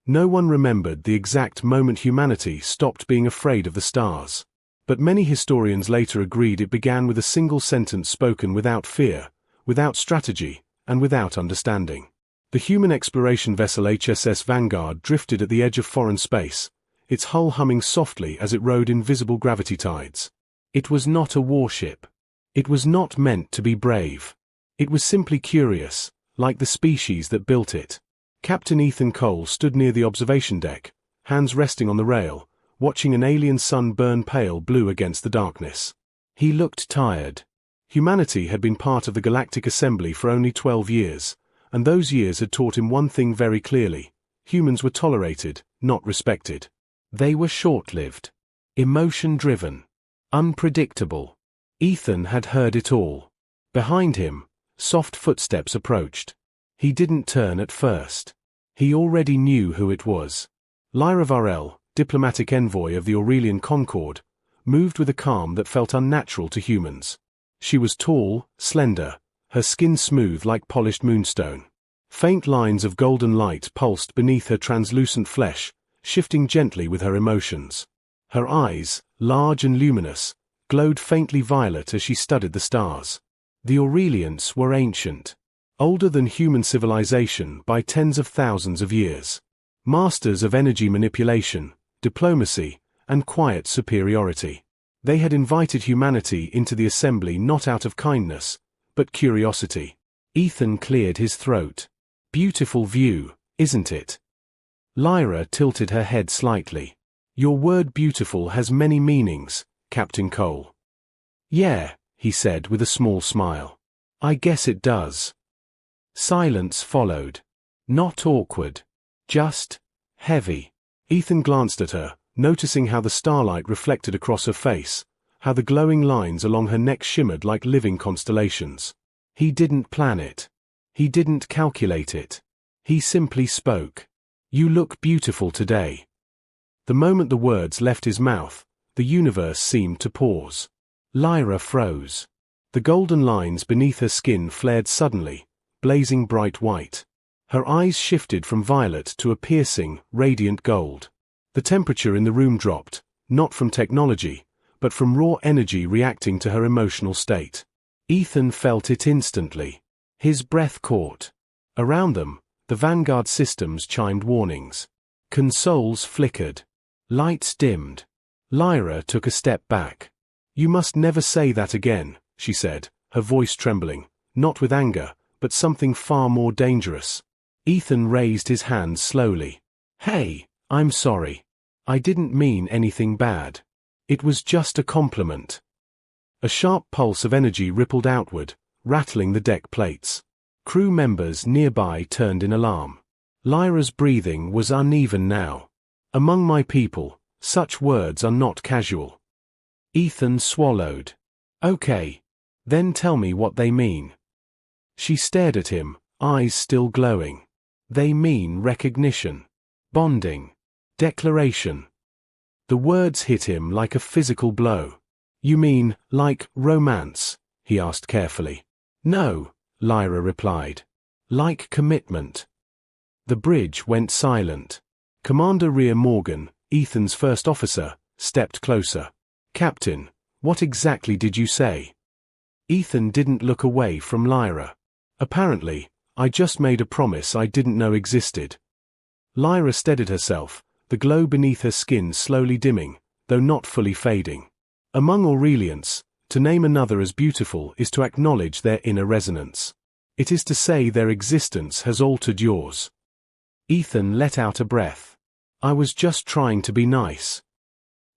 No one remembered the exact moment humanity stopped being afraid of the stars. But many historians later agreed it began with a single sentence spoken without fear, without strategy, and without understanding. The human exploration vessel HSS Vanguard drifted at the edge of foreign space, its hull humming softly as it rode invisible gravity tides. It was not a warship. It was not meant to be brave. It was simply curious, like the species that built it. Captain Ethan Cole stood near the observation deck, hands resting on the rail, watching an alien sun burn pale blue against the darkness. He looked tired. Humanity had been part of the Galactic Assembly for only 12 years, and those years had taught him one thing very clearly: humans were tolerated, not respected. They were short-lived, emotion-driven, unpredictable. Ethan had heard it all. Behind him, soft footsteps approached. He didn't turn at first. He already knew who it was. Lyra Varel, diplomatic envoy of the Aurelian Concord, moved with a calm that felt unnatural to humans. She was tall, slender, her skin smooth like polished moonstone. Faint lines of golden light pulsed beneath her translucent flesh, shifting gently with her emotions. Her eyes, large and luminous, glowed faintly violet as she studied the stars. The Aurelians were ancient, older than human civilization by tens of thousands of years. Masters of energy manipulation, diplomacy, and quiet superiority. They had invited humanity into the assembly not out of kindness, but curiosity. Ethan cleared his throat. Beautiful view, isn't it? Lyra tilted her head slightly. Your word beautiful has many meanings, Captain Cole. Yeah, he said with a small smile. I guess it does. Silence followed. Not awkward. Just heavy. Ethan glanced at her, noticing how the starlight reflected across her face, how the glowing lines along her neck shimmered like living constellations. He didn't plan it. He didn't calculate it. He simply spoke. You look beautiful today. The moment the words left his mouth, the universe seemed to pause. Lyra froze. The golden lines beneath her skin flared suddenly, blazing bright white. Her eyes shifted from violet to a piercing, radiant gold. The temperature in the room dropped, not from technology, but from raw energy reacting to her emotional state. Ethan felt it instantly. His breath caught. Around them, the Vanguard systems chimed warnings. Consoles flickered. Lights dimmed. Lyra took a step back. You must never say that again, she said, her voice trembling, not with anger, but something far more dangerous. Ethan raised his hand slowly. Hey, I'm sorry. I didn't mean anything bad. It was just a compliment. A sharp pulse of energy rippled outward, rattling the deck plates. Crew members nearby turned in alarm. Lyra's breathing was uneven now. Among my people, such words are not casual. Ethan swallowed. Okay. Then tell me what they mean. She stared at him, eyes still glowing. They mean recognition, bonding, declaration. The words hit him like a physical blow. You mean, like, romance? He asked carefully. No, Lyra replied. Like commitment. The bridge went silent. Commander Rhea Morgan, Ethan's first officer, stepped closer. Captain, what exactly did you say? Ethan didn't look away from Lyra. Apparently, I just made a promise I didn't know existed. Lyra steadied herself, the glow beneath her skin slowly dimming, though not fully fading. Among Aurelians, to name another as beautiful is to acknowledge their inner resonance. It is to say their existence has altered yours. Ethan let out a breath. I was just trying to be nice.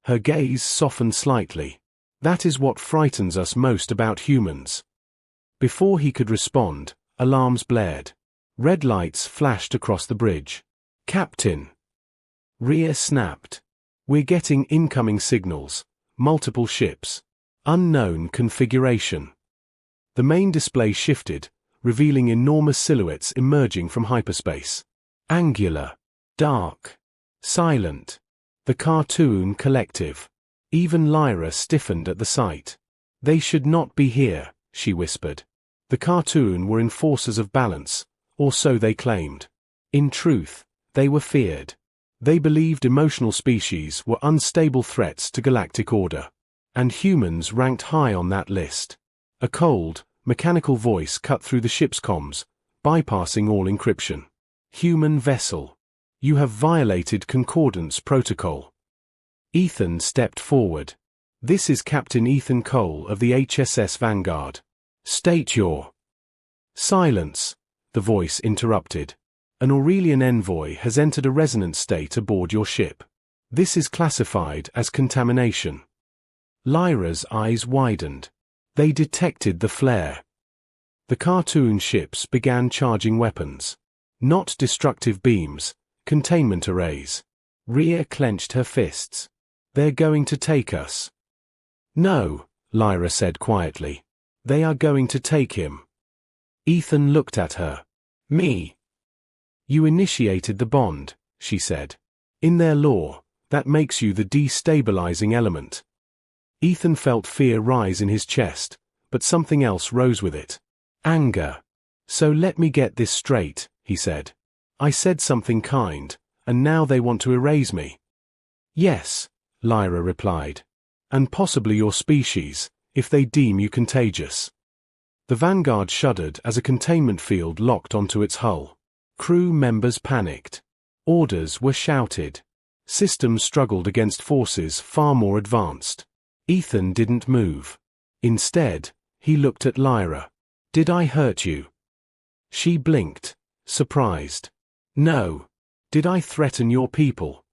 Her gaze softened slightly. That is what frightens us most about humans. Before he could respond, alarms blared. Red lights flashed across the bridge. Captain! Rhea snapped. We're getting incoming signals. Multiple ships. Unknown configuration. The main display shifted, revealing enormous silhouettes emerging from hyperspace. Angular. Dark. Silent. The Cartoon Collective. Even Lyra stiffened at the sight. They should not be here, she whispered. The Cartoon were enforcers of balance, or so they claimed. In truth, They were feared. They believed emotional species were unstable threats to galactic order. And humans ranked high on that list. A cold, mechanical voice cut through the ship's comms, bypassing all encryption. Human vessel. You have violated Concordance Protocol. Ethan stepped forward. This is Captain Ethan Cole of the HSS Vanguard. State your... Silence, the voice interrupted. An Aurelian envoy has entered a resonance state aboard your ship. This is classified as contamination. Lyra's eyes widened. They detected the flare. The cartoon ships began charging weapons. Not destructive beams, containment arrays. Rhea clenched her fists. They're going to take us. No, Lyra said quietly. They are going to take him. Ethan looked at her. Me. You initiated the bond, she said. In their law, that makes you the destabilizing element. Ethan felt fear rise in his chest, but something else rose with it. Anger. So let me get this straight, he said. I said something kind, and now they want to erase me. Yes, Lyra replied. And possibly your species, if they deem you contagious. The Vanguard shuddered as a containment field locked onto its hull. Crew members panicked. Orders were shouted. Systems struggled against forces far more advanced. Ethan didn't move. Instead, he looked at Lyra. Did I hurt you? She blinked, surprised. No. Did I threaten your people?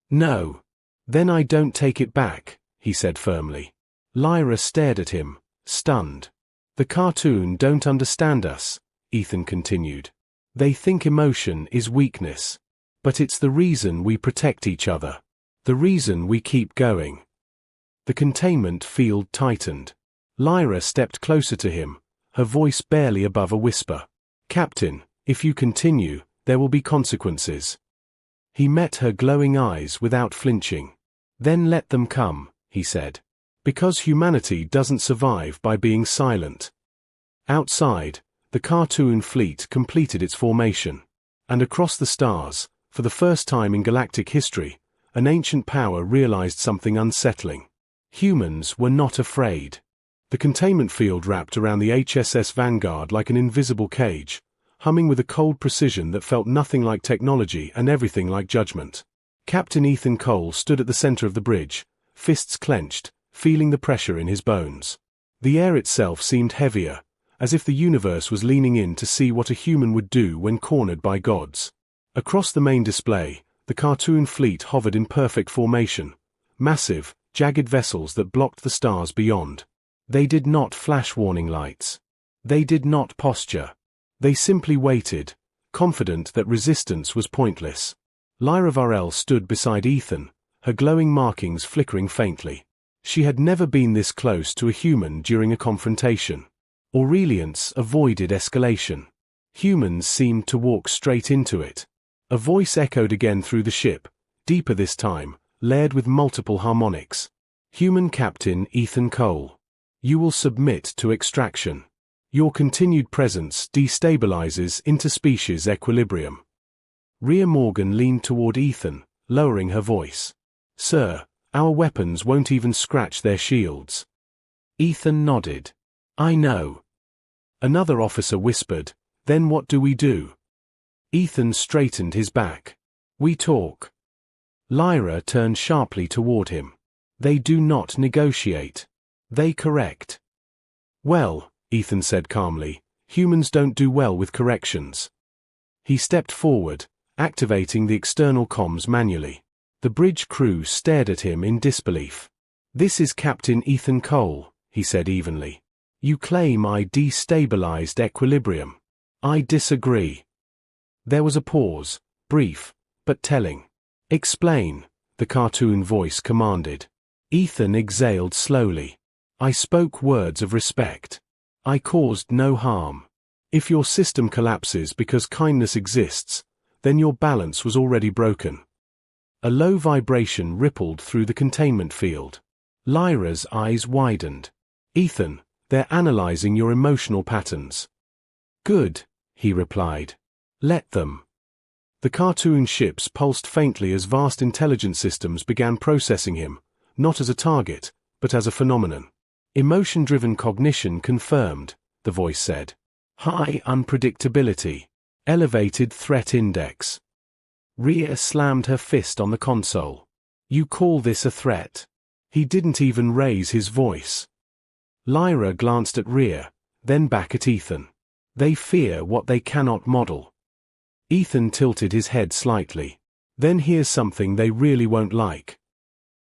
No. Then I don't take it back, he said firmly. Lyra stared at him, stunned. The cartoon don't understand us, Ethan continued. They think emotion is weakness. But it's the reason we protect each other. The reason we keep going. The containment field tightened. Lyra stepped closer to him, her voice barely above a whisper. Captain, if you continue, there will be consequences. He met her glowing eyes without flinching. Then let them come, he said. Because humanity doesn't survive by being silent. Outside, the cartoon fleet completed its formation. And across the stars, for the first time in galactic history, an ancient power realized something unsettling. Humans were not afraid. The containment field wrapped around the HSS Vanguard like an invisible cage, humming with a cold precision that felt nothing like technology and everything like judgment. Captain Ethan Cole stood at the center of the bridge, fists clenched, feeling the pressure in his bones. The air itself seemed heavier, as if the universe was leaning in to see what a human would do when cornered by gods. Across the main display, the cartoon fleet hovered in perfect formation, massive, jagged vessels that blocked the stars beyond. They did not flash warning lights. They did not posture. They simply waited, confident that resistance was pointless. Lyra Varel stood beside Ethan, her glowing markings flickering faintly. She had never been this close to a human during a confrontation. Aurelians avoided escalation. Humans seemed to walk straight into it. A voice echoed again through the ship, deeper this time, layered with multiple harmonics. Human Captain Ethan Cole. You will submit to extraction. Your continued presence destabilizes interspecies equilibrium. Rhea Morgan leaned toward Ethan, lowering her voice. Sir, our weapons won't even scratch their shields. Ethan nodded. I know. Another officer whispered, then what do we do? Ethan straightened his back. We talk. Lyra turned sharply toward him. They do not negotiate. They correct. Well, Ethan said calmly, humans don't do well with corrections. He stepped forward, activating the external comms manually. The bridge crew stared at him in disbelief. This is Captain Ethan Cole, he said evenly. You claim I destabilized equilibrium. I disagree. There was a pause, brief, but telling. Explain, the cartoon voice commanded. Ethan exhaled slowly. I spoke words of respect. I caused no harm. If your system collapses because kindness exists, then your balance was already broken. A low vibration rippled through the containment field. Lyra's eyes widened. Ethan, they're analyzing your emotional patterns. Good, he replied. Let them. The cartoon ships pulsed faintly as vast intelligence systems began processing him, not as a target, but as a phenomenon. Emotion-driven cognition confirmed, the voice said. High unpredictability. Elevated threat index. Rhea slammed her fist on the console. You call this a threat? He didn't even raise his voice. Lyra glanced at Rhea, then back at Ethan. They fear what they cannot model. Ethan tilted his head slightly. Then here's something they really won't like.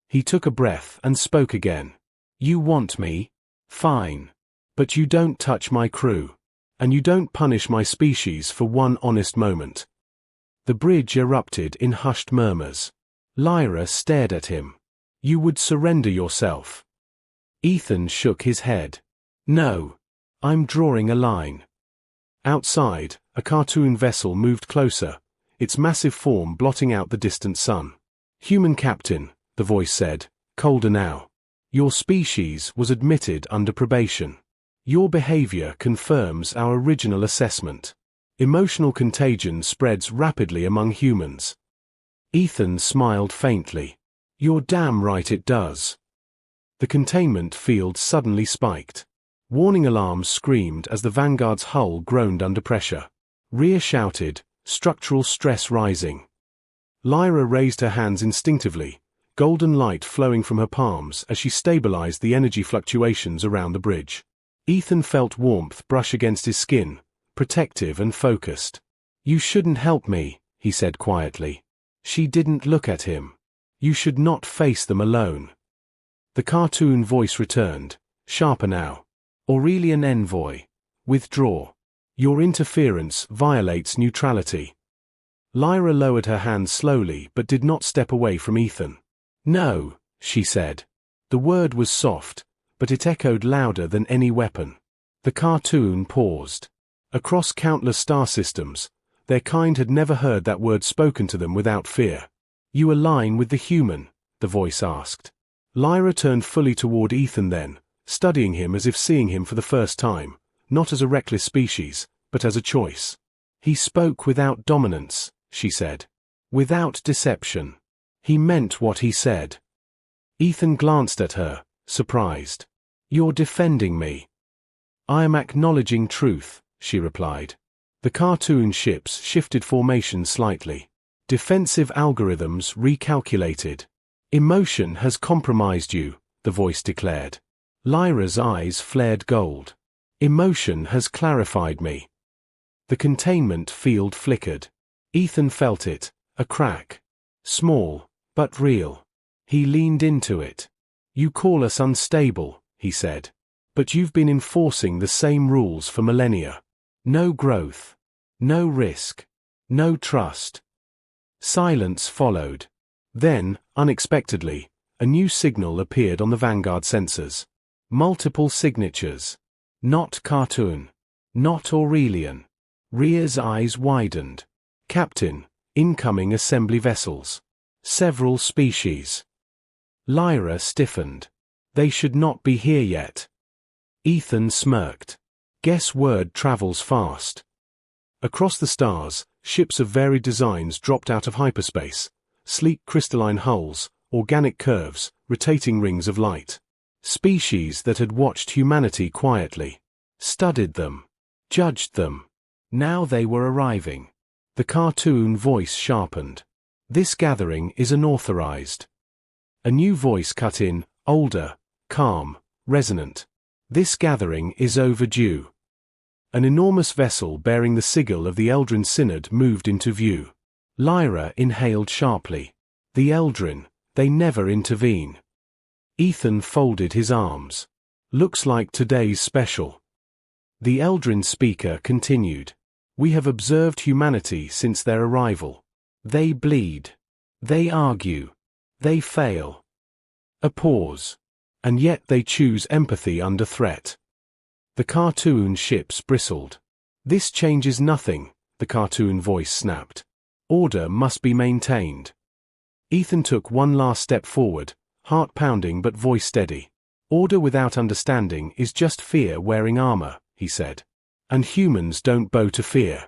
He took a breath and spoke again. You want me? Fine. But you don't touch my crew. And you don't punish my species for one honest moment. The bridge erupted in hushed murmurs. Lyra stared at him. You would surrender yourself. Ethan shook his head. No. I'm drawing a line. Outside, a cartoon vessel moved closer, its massive form blotting out the distant sun. Human captain, the voice said, colder now. Your species was admitted under probation. Your behavior confirms our original assessment. Emotional contagion spreads rapidly among humans. Ethan smiled faintly. You're damn right it does. The containment field suddenly spiked. Warning alarms screamed as the Vanguard's hull groaned under pressure. Rhea shouted, structural stress rising. Lyra raised her hands instinctively, golden light flowing from her palms as she stabilized the energy fluctuations around the bridge. Ethan felt warmth brush against his skin, protective and focused. You shouldn't help me, he said quietly. She didn't look at him. You should not face them alone. The cartoon voice returned, sharper now. Aurelian envoy. Withdraw. Your interference violates neutrality. Lyra lowered her hand slowly but did not step away from Ethan. No, she said. The word was soft, but it echoed louder than any weapon. The cartoon paused. Across countless star systems, their kind had never heard that word spoken to them without fear. You align with the human, the voice asked. Lyra turned fully toward Ethan then, studying him as if seeing him for the first time, not as a reckless species, but as a choice. He spoke without dominance, she said. Without deception. He meant what he said. Ethan glanced at her, surprised. You're defending me. I am acknowledging truth, she replied. The cartoon ships shifted formation slightly. Defensive algorithms recalculated. Emotion has compromised you, the voice declared. Lyra's eyes flared gold. Emotion has clarified me. The containment field flickered. Ethan felt it, a crack. Small, but real. He leaned into it. You call us unstable, he said. But you've been enforcing the same rules for millennia. No growth. No risk. No trust. Silence followed. Then, unexpectedly, a new signal appeared on the Vanguard sensors. Multiple signatures. Not cartoon. Not Aurelian. Rhea's eyes widened. Captain, incoming assembly vessels. Several species. Lyra stiffened. They should not be here yet. Ethan smirked. Guess word travels fast. Across the stars, ships of varied designs dropped out of hyperspace. Sleek crystalline hulls, organic curves, rotating rings of light. Species that had watched humanity quietly. Studied them. Judged them. Now they were arriving. The cartoon voice sharpened. This gathering is unauthorized. A new voice cut in, older, calm, resonant. This gathering is overdue. An enormous vessel bearing the sigil of the Eldrin Synod moved into view. Lyra inhaled sharply. The Eldrin, they never intervene. Ethan folded his arms. Looks like today's special. The Eldrin speaker continued. We have observed humanity since their arrival. They bleed. They argue. They fail. A pause. And yet they choose empathy under threat. The cartoon ships bristled. This changes nothing, the cartoon voice snapped. Order must be maintained. Ethan took one last step forward, heart pounding but voice steady. Order without understanding is just fear wearing armor, he said. And humans don't bow to fear.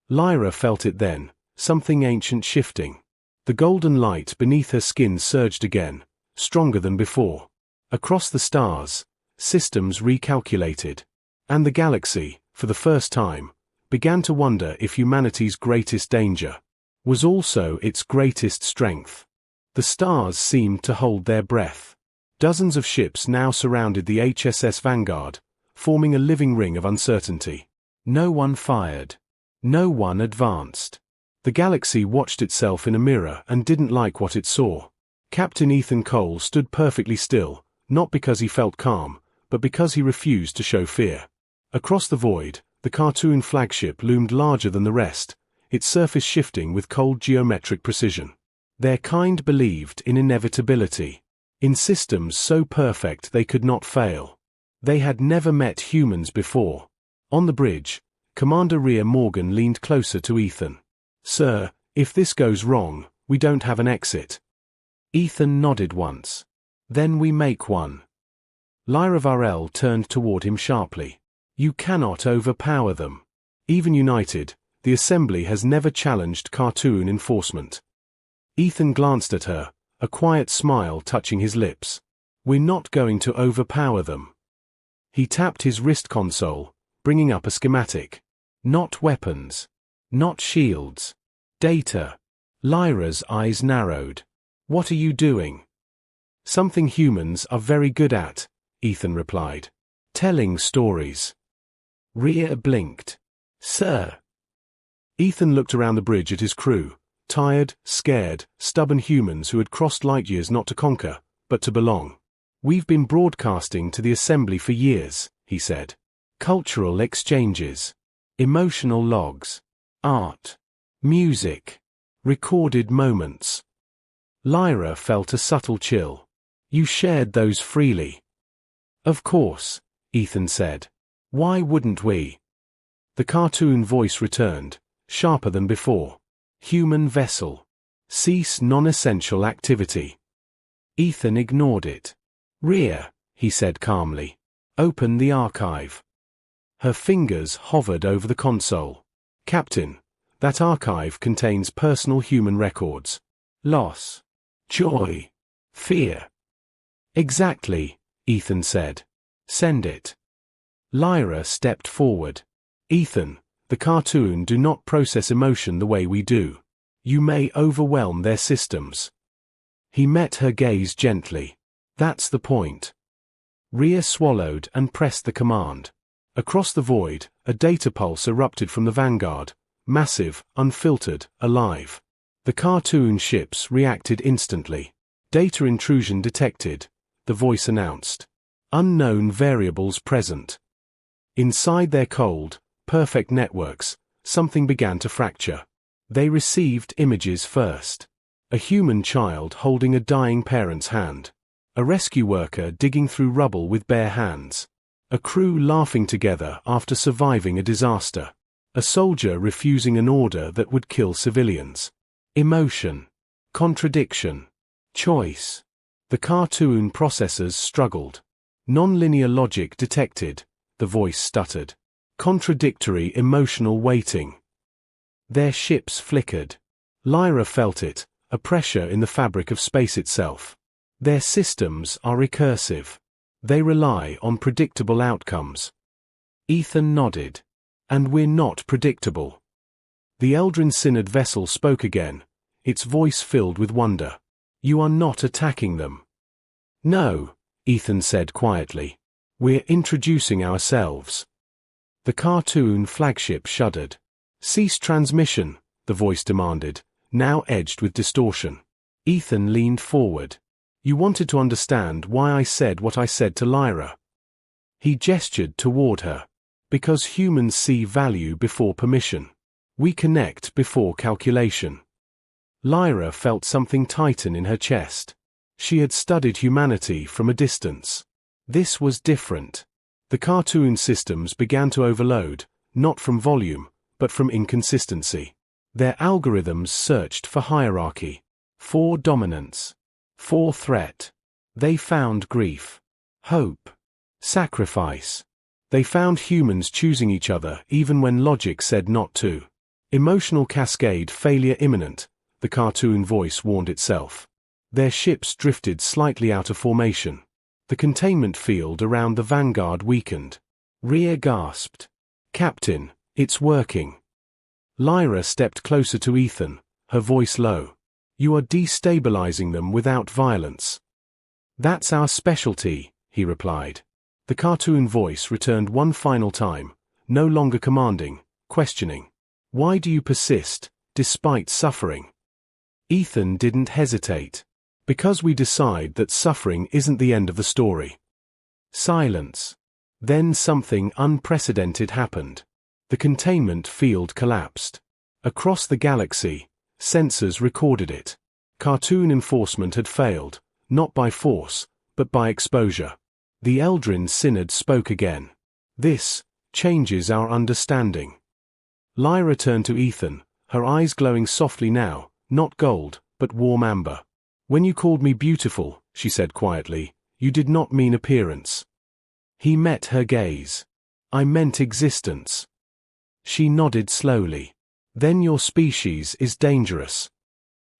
Lyra felt it then, something ancient shifting. The golden light beneath her skin surged again, stronger than before. Across the stars, systems recalculated. And the galaxy, for the first time, began to wonder if humanity's greatest danger was also its greatest strength. The stars seemed to hold their breath. Dozens of ships now surrounded the HSS Vanguard, forming a living ring of uncertainty. No one fired. No one advanced. The galaxy watched itself in a mirror and didn't like what it saw. Captain Ethan Cole stood perfectly still, not because he felt calm, but because he refused to show fear. Across the void, the cartoon flagship loomed larger than the rest, its surface shifting with cold geometric precision. Their kind believed in inevitability, in systems so perfect they could not fail. They had never met humans before. On the bridge, Commander Rhea Morgan leaned closer to Ethan. "Sir, if this goes wrong, we don't have an exit." Ethan nodded once. "Then we make one." Lyra Varel turned toward him sharply. "You cannot overpower them. Even united, the Assembly has never challenged cartoon enforcement." Ethan glanced at her, a quiet smile touching his lips. "We're not going to overpower them." He tapped his wrist console, bringing up a schematic. "Not weapons. Not shields. Data." Lyra's eyes narrowed. "What are you doing?" "Something humans are very good at," Ethan replied. "Telling stories." Rhea blinked. "Sir." Ethan looked around the bridge at his crew, tired, scared, stubborn humans who had crossed light years not to conquer, but to belong. "We've been broadcasting to the Assembly for years," he said. "Cultural exchanges. Emotional logs. Art. Music. Recorded moments." Lyra felt a subtle chill. "You shared those freely." "Of course," Ethan said. "Why wouldn't we?" The cartoon voice returned, sharper than before. "Human vessel. Cease non-essential activity." Ethan ignored it. "Rhea," he said calmly. "Open the archive." Her fingers hovered over the console. "Captain, that archive contains personal human records. Loss. Joy. Fear." "Exactly," Ethan said. "Send it." Lyra stepped forward. "Ethan, the cartoon do not process emotion the way we do. You may overwhelm their systems." He met her gaze gently. "That's the point." Rhea swallowed and pressed the command. Across the void, a data pulse erupted from the Vanguard, massive, unfiltered, alive. The cartoon ships reacted instantly. "Data intrusion detected," the voice announced. "Unknown variables present." Inside their cold, perfect networks, something began to fracture. They received images first. A human child holding a dying parent's hand. A rescue worker digging through rubble with bare hands. A crew laughing together after surviving a disaster. A soldier refusing an order that would kill civilians. Emotion. Contradiction. Choice. The cartoon processors struggled. "Non-linear logic detected," the voice stuttered. "Contradictory emotional weighting." Their ships flickered. Lyra felt it, a pressure in the fabric of space itself. Their systems are recursive. They rely on predictable outcomes. Ethan nodded. "And we're not predictable." The Eldrin Synod vessel spoke again, its voice filled with wonder. "You are not attacking them." "No," Ethan said quietly. "We're introducing ourselves." The cartoon flagship shuddered. "Cease transmission," the voice demanded, now edged with distortion. Ethan leaned forward. "You wanted to understand why I said what I said to Lyra." He gestured toward her. "Because humans see value before permission. We connect before calculation." Lyra felt something tighten in her chest. She had studied humanity from a distance. This was different. The cartoon systems began to overload, not from volume, but from inconsistency. Their algorithms searched for hierarchy, for dominance, for threat. They found grief, hope, sacrifice. They found humans choosing each other even when logic said not to. Emotional cascade failure imminent, the cartoon voice warned itself. Their ships drifted slightly out of formation. The containment field around the Vanguard weakened. Rhea gasped. "Captain, it's working." Lyra stepped closer to Ethan, her voice low. "You are destabilizing them without violence." "That's our specialty," he replied. The cartoon voice returned one final time, no longer commanding, questioning. "Why do you persist, despite suffering?" Ethan didn't hesitate. "Because we decide that suffering isn't the end of the story." Silence. Then something unprecedented happened. The containment field collapsed. Across the galaxy, sensors recorded it. Cartoon enforcement had failed, not by force, but by exposure. The Eldrin Synod spoke again. "This changes our understanding." Lyra turned to Ethan, her eyes glowing softly now, not gold, but warm amber. "When you called me beautiful," she said quietly, "you did not mean appearance." He met her gaze. "I meant existence." She nodded slowly. "Then your species is dangerous."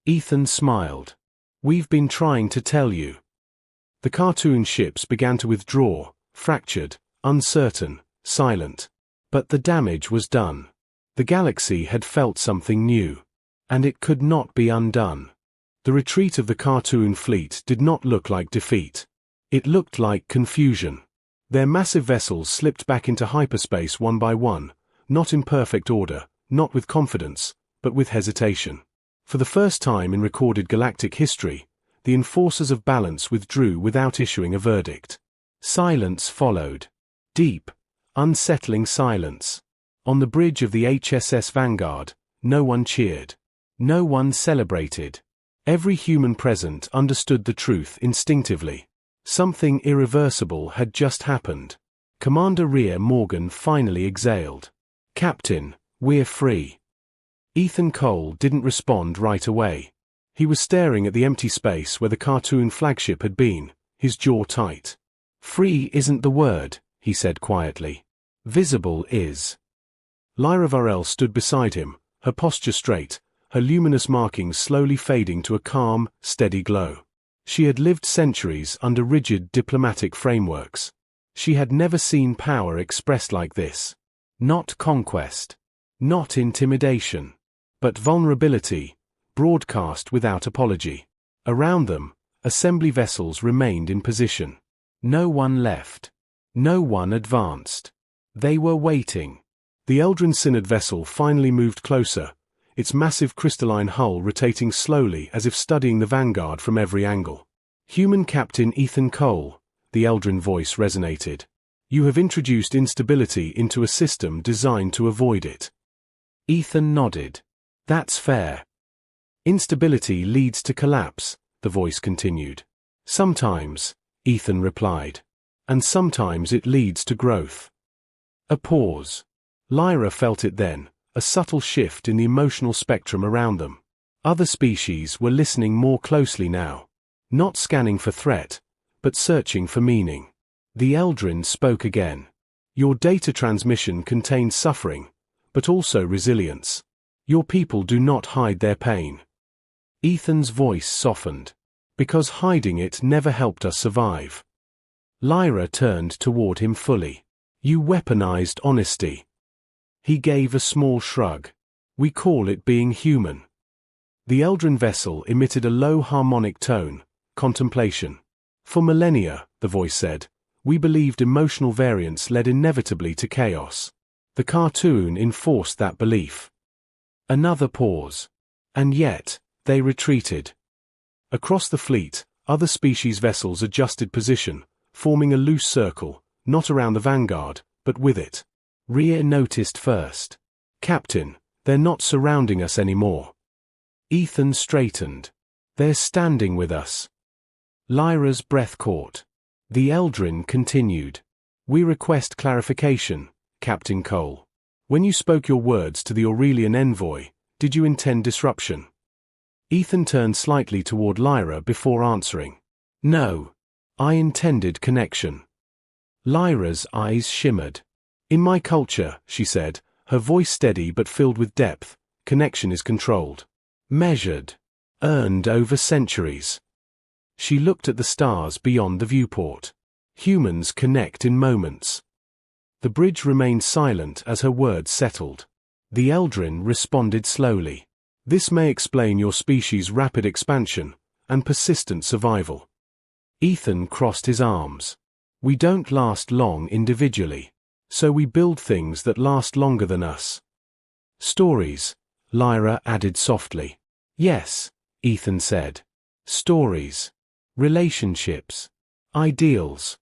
Ethan smiled. "We've been trying to tell you." The cartoon ships began to withdraw, fractured, uncertain, silent. But the damage was done. The galaxy had felt something new. And it could not be undone. The retreat of the cartoon fleet did not look like defeat. It looked like confusion. Their massive vessels slipped back into hyperspace one by one, not in perfect order, not with confidence, but with hesitation. For the first time in recorded galactic history, the enforcers of balance withdrew without issuing a verdict. Silence followed. Deep, unsettling silence. On the bridge of the HSS Vanguard, no one cheered. No one celebrated. Every human present understood the truth instinctively. Something irreversible had just happened. Commander Rhea Morgan finally exhaled. "Captain, we're free." Ethan Cole didn't respond right away. He was staring at the empty space where the cartoon flagship had been, his jaw tight. "Free isn't the word," he said quietly. "Visible is." Lyra Varel stood beside him, her posture straight, her luminous markings slowly fading to a calm, steady glow. She had lived centuries under rigid diplomatic frameworks. She had never seen power expressed like this. Not conquest. Not intimidation. But vulnerability, broadcast without apology. Around them, assembly vessels remained in position. No one left. No one advanced. They were waiting. The Eldrin Synod vessel finally moved closer, its massive crystalline hull rotating slowly as if studying the Vanguard from every angle. "Human Captain Ethan Cole," the Eldrin voice resonated. "You have introduced instability into a system designed to avoid it." Ethan nodded. "That's fair." "Instability leads to collapse," the voice continued. "Sometimes," Ethan replied. "And sometimes it leads to growth." A pause. Lyra felt it then, a subtle shift in the emotional spectrum around them. Other species were listening more closely now. Not scanning for threat, but searching for meaning. The Eldrin spoke again. "Your data transmission contains suffering, but also resilience. Your people do not hide their pain." Ethan's voice softened. "Because hiding it never helped us survive." Lyra turned toward him fully. "You weaponized honesty." He gave a small shrug. "We call it being human." The Eldrin vessel emitted a low harmonic tone, contemplation. "For millennia," the voice said, "we believed emotional variance led inevitably to chaos. The cartoon enforced that belief." Another pause. "And yet, they retreated." Across the fleet, other species vessels adjusted position, forming a loose circle, not around the Vanguard, but with it. Rhea noticed first. "Captain, they're not surrounding us anymore." Ethan straightened. "They're standing with us." Lyra's breath caught. The Eldrin continued. "We request clarification, Captain Cole. When you spoke your words to the Aurelian envoy, did you intend disruption?" Ethan turned slightly toward Lyra before answering. "No. I intended connection." Lyra's eyes shimmered. "In my culture," she said, her voice steady but filled with depth, connection is controlled, measured, earned over centuries. She looked at the stars beyond the viewport. Humans connect in moments. The bridge remained silent as her words settled. The Eldrin responded slowly. This may explain your species' rapid expansion and persistent survival. Ethan crossed his arms. We don't last long individually, so we build things that last longer than us. Stories, Lyra added softly. Yes, Ethan said. Stories. Relationships. Ideals.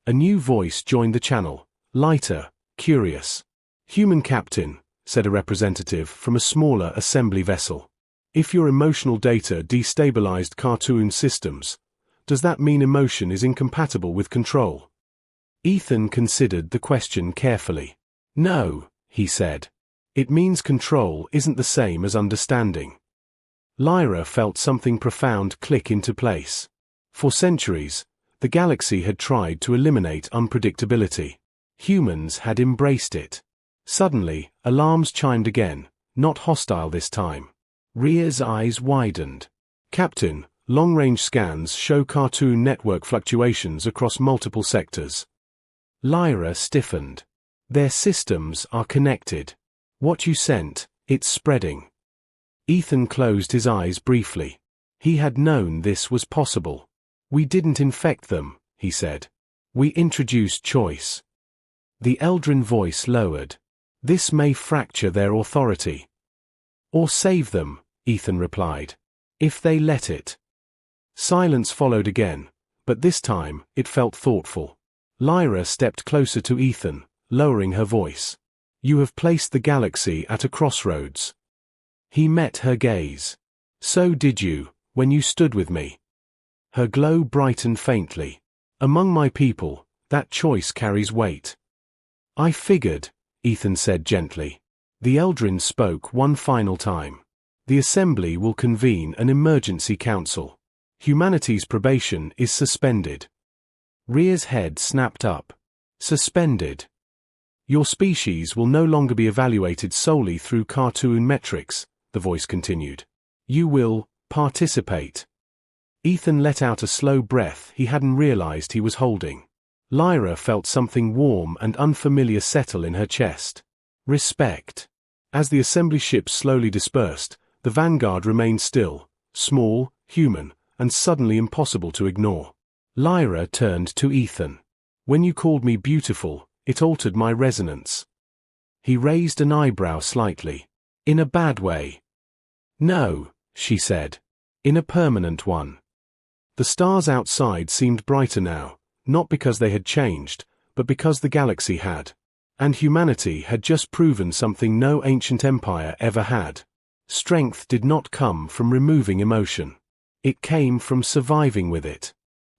A new voice joined the channel, lighter, curious. Human captain, said a representative from a smaller assembly vessel. If your emotional data destabilized cartoon systems, does that mean emotion is incompatible with control? Ethan considered the question carefully. No, he said. It means control isn't the same as understanding. Lyra felt something profound click into place. For centuries, the galaxy had tried to eliminate unpredictability. Humans had embraced it. Suddenly, alarms chimed again, not hostile this time. Rhea's eyes widened. Captain, long-range scans show cartoon network fluctuations across multiple sectors. Lyra stiffened. Their systems are connected. What you sent, it's spreading. Ethan closed his eyes briefly. He had known this was possible. We didn't infect them, he said. We introduced choice. The Eldrin voice lowered. This may fracture their authority. Or save them, Ethan replied. If they let it. Silence followed again, but this time it felt thoughtful. Lyra stepped closer to Ethan, lowering her voice. You have placed the galaxy at a crossroads. He met her gaze. So did you, when you stood with me. Her glow brightened faintly. Among my people, that choice carries weight. I figured, Ethan said gently. The Eldrin spoke one final time. The Assembly will convene an emergency council. Humanity's probation is suspended. Rhea's head snapped up. Suspended. Your species will no longer be evaluated solely through cartoon metrics, the voice continued. You will participate. Ethan let out a slow breath he hadn't realized he was holding. Lyra felt something warm and unfamiliar settle in her chest. Respect. As the assembly ships slowly dispersed, the vanguard remained still, small, human, and suddenly impossible to ignore. Lyra turned to Ethan. When you called me beautiful, it altered my resonance. He raised an eyebrow slightly. In a bad way. No, she said. In a permanent one. The stars outside seemed brighter now, not because they had changed, but because the galaxy had. And humanity had just proven something no ancient empire ever had. Strength did not come from removing emotion. It came from surviving with it.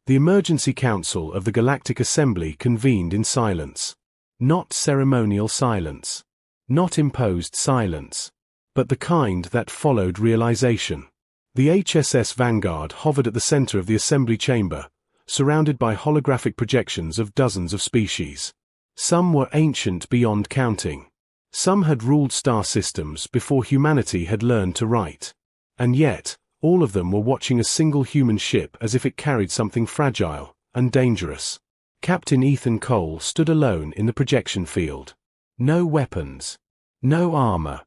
The Emergency Council of the Galactic Assembly convened in silence. Not ceremonial silence. Not imposed silence. But the kind that followed realization. The HSS Vanguard hovered at the center of the assembly chamber, surrounded by holographic projections of dozens of species. Some were ancient beyond counting. Some had ruled star systems before humanity had learned to write. And yet, all of them were watching a single human ship as if it carried something fragile and dangerous. Captain Ethan Cole stood alone in the projection field. No weapons. No armor.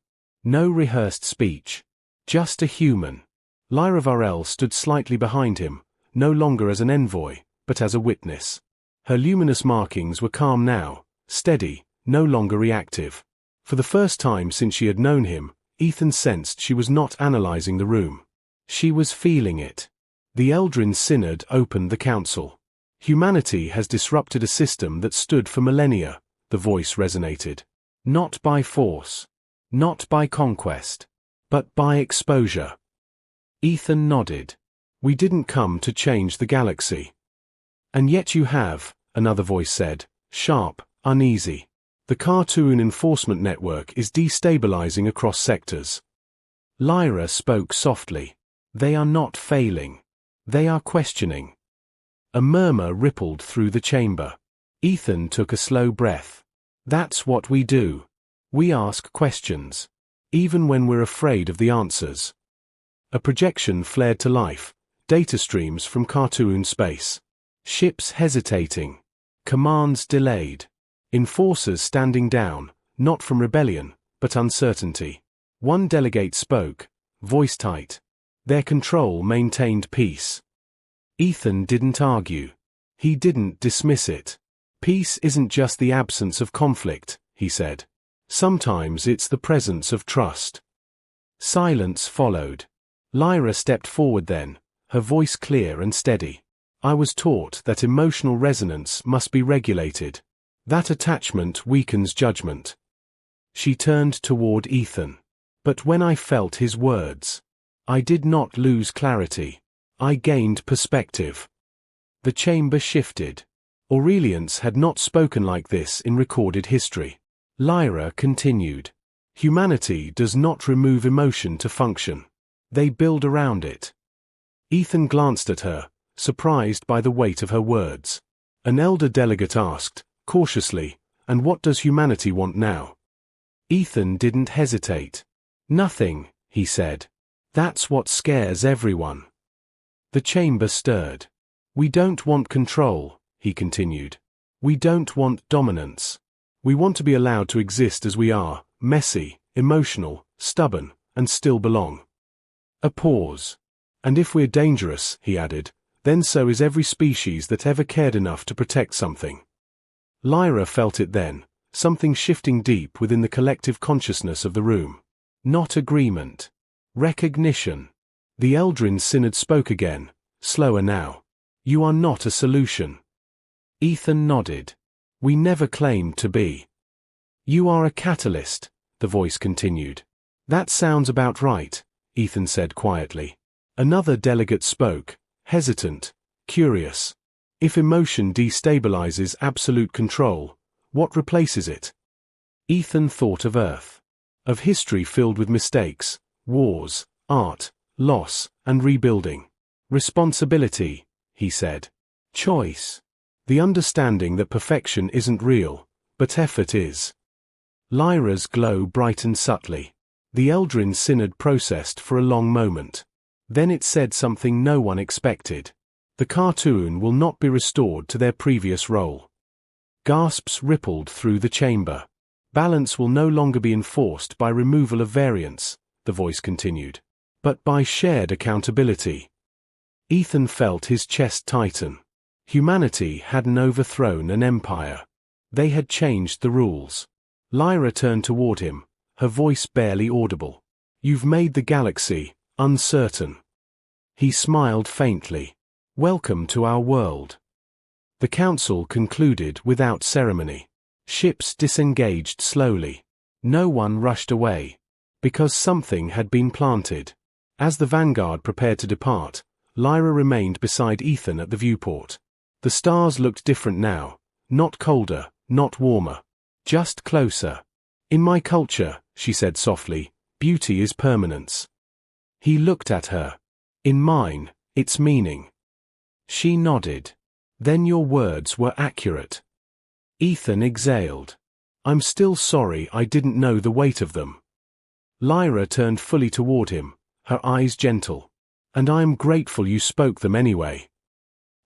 No rehearsed speech. Just a human. Lyra Varel stood slightly behind him, no longer as an envoy, but as a witness. Her luminous markings were calm now, steady, no longer reactive. For the first time since she had known him, Ethan sensed she was not analyzing the room. She was feeling it. The Eldrin Synod opened the council. Humanity has disrupted a system that stood for millennia, the voice resonated. Not by force. Not by conquest. But by exposure. Ethan nodded. We didn't come to change the galaxy. And yet you have, another voice said, sharp, uneasy. The cartoon enforcement network is destabilizing across sectors. Lyra spoke softly. They are not failing. They are questioning. A murmur rippled through the chamber. Ethan took a slow breath. That's what we do. We ask questions. even when we're afraid of the answers. A projection flared to life, data streams from cartoon space. Ships hesitating. Commands delayed. Enforcers standing down, not from rebellion, but uncertainty. One delegate spoke, voice tight. Their control maintained peace. Ethan didn't argue. He didn't dismiss it. Peace isn't just the absence of conflict, he said. Sometimes it's the presence of trust. Silence followed. Lyra stepped forward then, her voice clear and steady. I was taught that emotional resonance must be regulated. That attachment weakens judgment. She turned toward Ethan. But when I felt his words, I did not lose clarity. I gained perspective. The chamber shifted. Aurelians had not spoken like this in recorded history. Lyra continued. Humanity does not remove emotion to function. They build around it. Ethan glanced at her, surprised by the weight of her words. An elder delegate asked, cautiously, and what does humanity want now? Ethan didn't hesitate. Nothing, he said. That's what scares everyone. The chamber stirred. We don't want control, he continued. We don't want dominance. We want to be allowed to exist as we are, messy, emotional, stubborn, and still belong. A pause. And if we're dangerous, he added, then so is every species that ever cared enough to protect something. Lyra felt it then, something shifting deep within the collective consciousness of the room. Not agreement. Recognition. The Eldrin Synod spoke again, slower now. You are not a solution. Ethan nodded. We never claimed to be. You are a catalyst, the voice continued. That sounds about right, Ethan said quietly. Another delegate spoke, hesitant, curious. If emotion destabilizes absolute control, what replaces it? Ethan thought of Earth. Of history filled with mistakes, wars, art, loss, and rebuilding. Responsibility, he said. Choice. The understanding that perfection isn't real, but effort is. Lyra's glow brightened subtly. The Eldrin Synod processed for a long moment. Then it said something no one expected. The cartoon will not be restored to their previous role. Gasps rippled through the chamber. Balance will no longer be enforced by removal of variance, the voice continued, but by shared accountability. Ethan felt his chest tighten. Humanity hadn't overthrown an empire. They had changed the rules. Lyra turned toward him, her voice barely audible. You've made the galaxy uncertain. He smiled faintly. Welcome to our world. The council concluded without ceremony. Ships disengaged slowly. No one rushed away. Because something had been planted. As the vanguard prepared to depart, Lyra remained beside Ethan at the viewport. The stars looked different now. Not colder, not warmer. Just closer. In my culture, she said softly, beauty is permanence. He looked at her. In mine, it's meaning. She nodded. Then your words were accurate. Ethan exhaled. I'm still sorry I didn't know the weight of them. Lyra turned fully toward him, her eyes gentle. And I am grateful you spoke them anyway.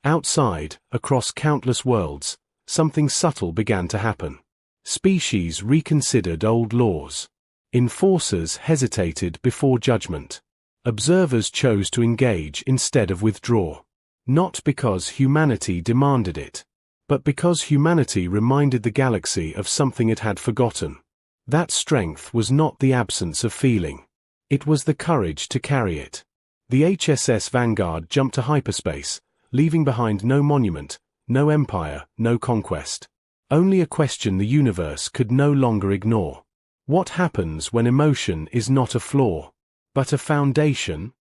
Outside, across countless worlds, something subtle began to happen. Species reconsidered old laws. Enforcers hesitated before judgment. Observers chose to engage instead of withdraw. Not because humanity demanded it, but because humanity reminded the galaxy of something it had forgotten. That strength was not the absence of feeling. It was the courage to carry it. The HSS Vanguard jumped to hyperspace, leaving behind no monument, no empire, no conquest. Only a question the universe could no longer ignore. What happens when emotion is not a flaw, but a foundation?